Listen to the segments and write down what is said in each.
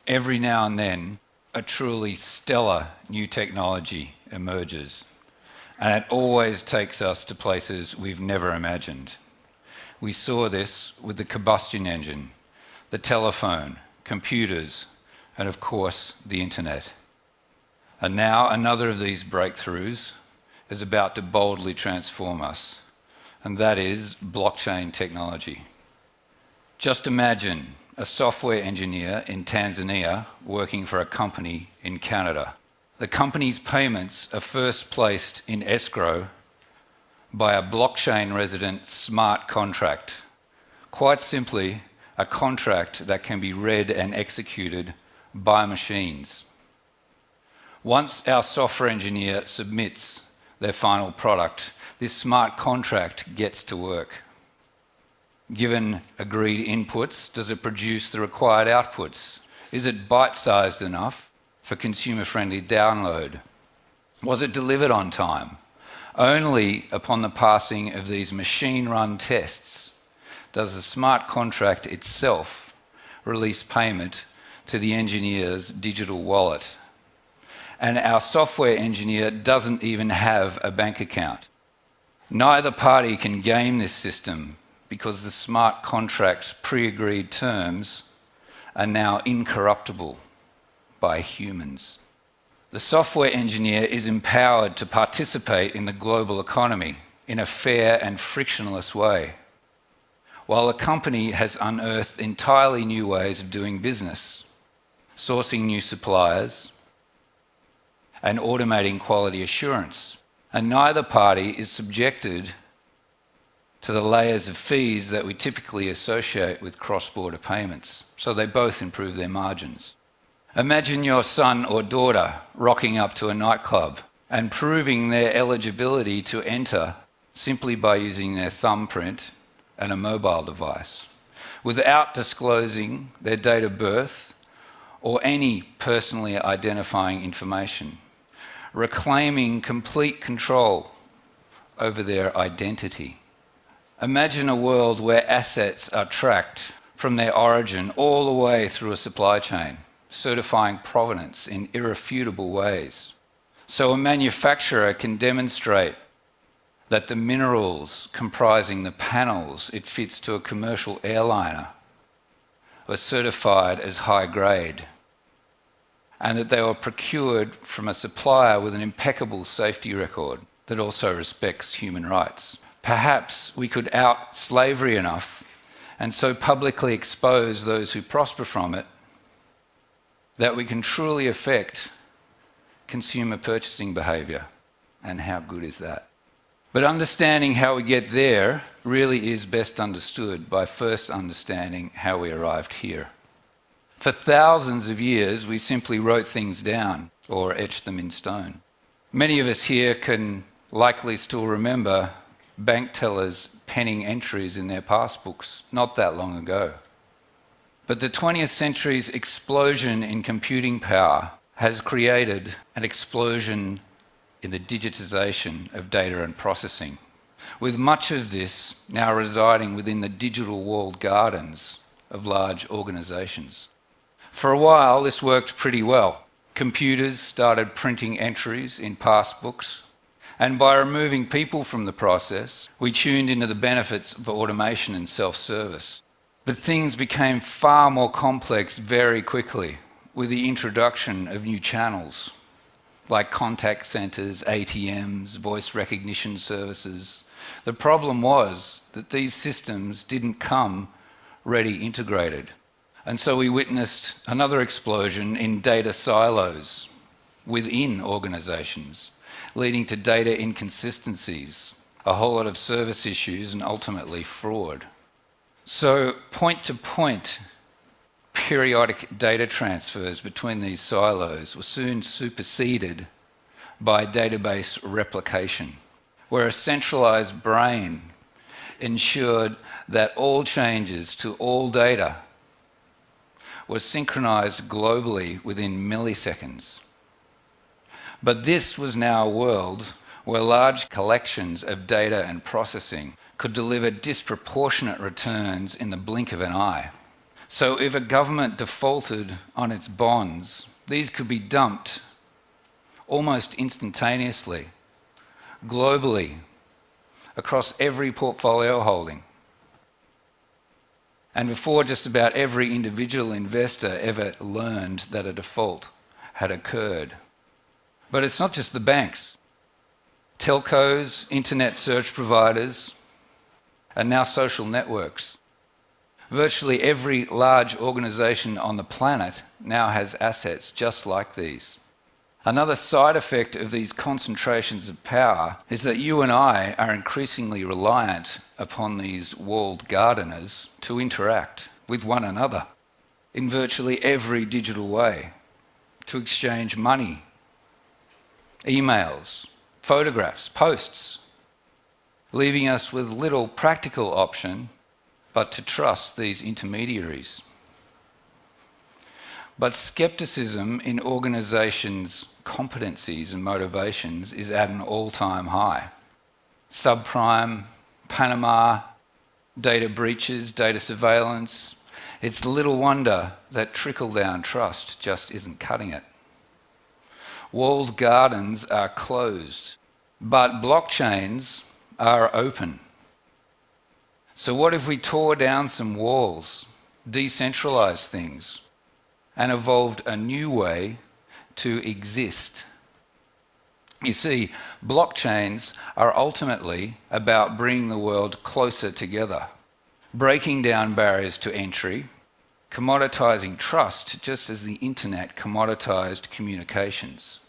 Every now and then, a truly stellar new technology emerges, and it always takes us to places we've never imagined. We saw this with the combustion engine, the telephone, computers, and of course, the internet. And now another of these breakthroughs is about to boldly transform us, and that is blockchain technology. Just imagine a software engineer in Tanzania working for a company in Canada. The company's payments are first placed in escrow by a blockchain resident smart contract. Quite simply, a contract that can be read and executed by machines. Once our software engineer submits their final product, this smart contract gets to work. Given agreed inputs, does it produce the required outputs? Is it bite-sized enough for consumer-friendly download? Was it delivered on time? Only upon the passing of these machine-run tests does the smart contract itself release payment to the engineer's digital wallet. And our software engineer doesn't even have a bank account. Neither party can game this system because the smart contract's pre-agreed terms are now incorruptible by humans. The software engineer is empowered to participate in the global economy in a fair and frictionless way, while the company has unearthed entirely new ways of doing business, sourcing new suppliers, and automating quality assurance. And neither party is subjected to the layers of fees that we typically associate with cross-border payments, so they both improve their margins. Imagine your son or daughter rocking up to a nightclub and proving their eligibility to enter simply by using their thumbprint and a mobile device, without disclosing their date of birth or any personally identifying information, reclaiming complete control over their identity. Imagine a world where assets are tracked from their origin all the way through a supply chain, certifying provenance in irrefutable ways. So a manufacturer can demonstrate that the minerals comprising the panels it fits to a commercial airliner were certified as high grade, and that they were procured from a supplier with an impeccable safety record that also respects human rights. Perhaps we could out slavery enough and so publicly expose those who prosper from it that we can truly affect consumer purchasing behaviour. And how good is that? But understanding how we get there really is best understood by first understanding how we arrived here. For thousands of years, we simply wrote things down or etched them in stone. Many of us here can likely still remember bank tellers penning entries in their passbooks not that long ago. But the 20th century's explosion in computing power has created an explosion in the digitization of data and processing, with much of this now residing within the digital walled gardens of large organizations. For a while, this worked pretty well. Computers started printing entries in passbooks, and by removing people from the process, we tuned into the benefits of automation and self-service. But things became far more complex very quickly with the introduction of new channels, like contact centers, ATMs, voice recognition services. The problem was that these systems didn't come ready integrated. And so we witnessed another explosion in data silos within organizations, leading to data inconsistencies, a whole lot of service issues, and ultimately fraud. So point-to-point periodic data transfers between these silos were soon superseded by database replication, where a centralized brain ensured that all changes to all data were synchronized globally within milliseconds. But this was now a world where large collections of data and processing could deliver disproportionate returns in the blink of an eye. So if a government defaulted on its bonds, these could be dumped almost instantaneously, globally, across every portfolio holding. And before just about every individual investor ever learned that a default had occurred. But it's not just the banks. Telcos, internet search providers, and now social networks. Virtually every large organisation on the planet now has assets just like these. Another side effect of these concentrations of power is that you and I are increasingly reliant upon these walled gardeners to interact with one another in virtually every digital way, to exchange money, emails, photographs, posts, leaving us with little practical option but to trust these intermediaries. But skepticism in organisations' competencies and motivations is at an all-time high. Subprime, Panama, data breaches, data surveillance. It's little wonder that trickle-down trust just isn't cutting it. Walled gardens are closed, but blockchains are open. So what if we tore down some walls, decentralized things, and evolved a new way to exist? You see, blockchains are ultimately about bringing the world closer together, breaking down barriers to entry, commoditizing trust just as the internet commoditized communications.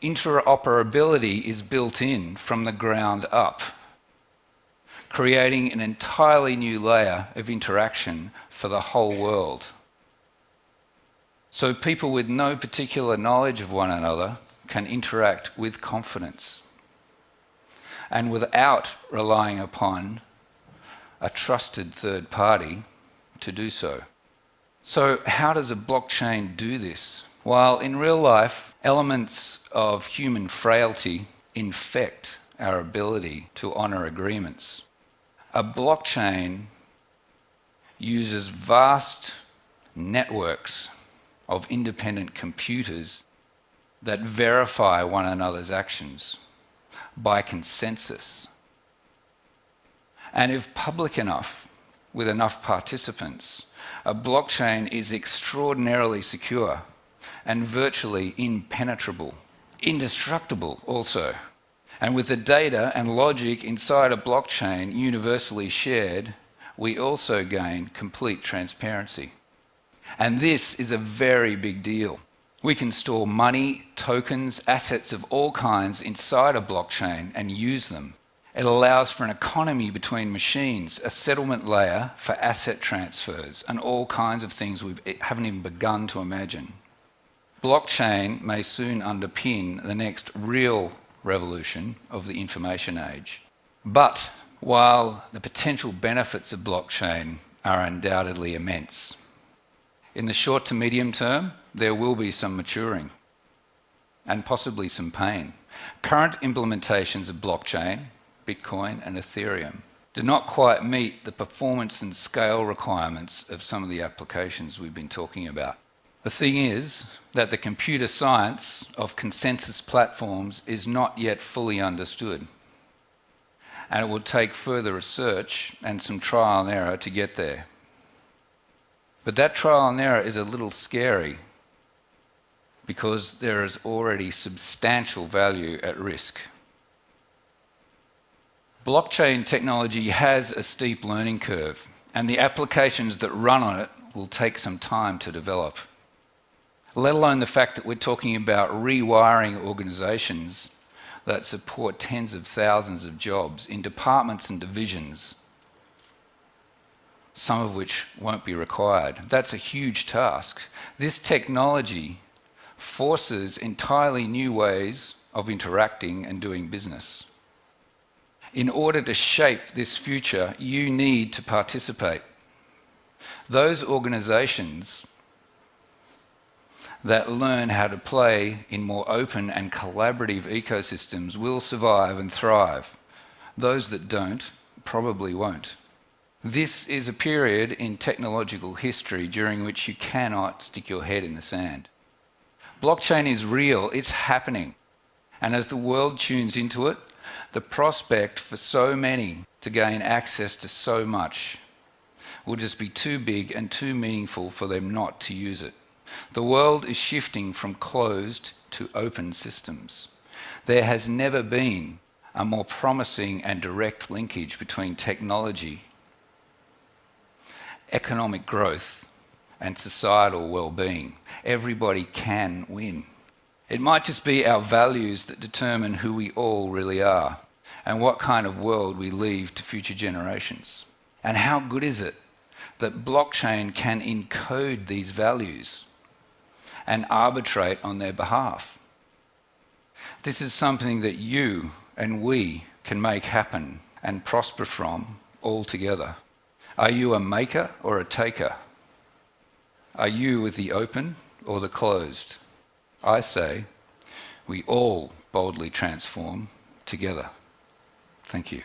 Interoperability is built in from the ground up, creating an entirely new layer of interaction for the whole world. So people with no particular knowledge of one another can interact with confidence and without relying upon a trusted third party to do so. So how does a blockchain do this? While in real life, elements of human frailty infect our ability to honour agreements, a blockchain uses vast networks of independent computers that verify one another's actions by consensus. And if public enough, with enough participants, a blockchain is extraordinarily secure and virtually impenetrable, indestructible also. And with the data and logic inside a blockchain universally shared, we also gain complete transparency. And this is a very big deal. We can store money, tokens, assets of all kinds inside a blockchain and use them. It allows for an economy between machines, a settlement layer for asset transfers, and all kinds of things we haven't even begun to imagine. Blockchain may soon underpin the next real revolution of the information age. But while the potential benefits of blockchain are undoubtedly immense, in the short to medium term, there will be some maturing and possibly some pain. Current implementations of blockchain, Bitcoin and Ethereum, do not quite meet the performance and scale requirements of some of the applications we've been talking about. The thing is that the computer science of consensus platforms is not yet fully understood, and it will take further research and some trial and error to get there. But that trial and error is a little scary because there is already substantial value at risk. Blockchain technology has a steep learning curve, and the applications that run on it will take some time to develop. Let alone the fact that we're talking about rewiring organisations that support tens of thousands of jobs in departments and divisions, some of which won't be required. That's a huge task. This technology forces entirely new ways of interacting and doing business. In order to shape this future, you need to participate. Those organisations that learn how to play in more open and collaborative ecosystems will survive and thrive. Those that don't probably won't. This is a period in technological history during which you cannot stick your head in the sand. Blockchain is real, it's happening. And as the world tunes into it, the prospect for so many to gain access to so much will just be too big and too meaningful for them not to use it. The world is shifting from closed to open systems. There has never been a more promising and direct linkage between technology, economic growth, and societal well-being. Everybody can win. It might just be our values that determine who we all really are and what kind of world we leave to future generations. And how good is it that blockchain can encode these values and arbitrate on their behalf? This is something that you and we can make happen and prosper from all together. Are you a maker or a taker? Are you with the open or the closed? I say we all boldly transform together. Thank you.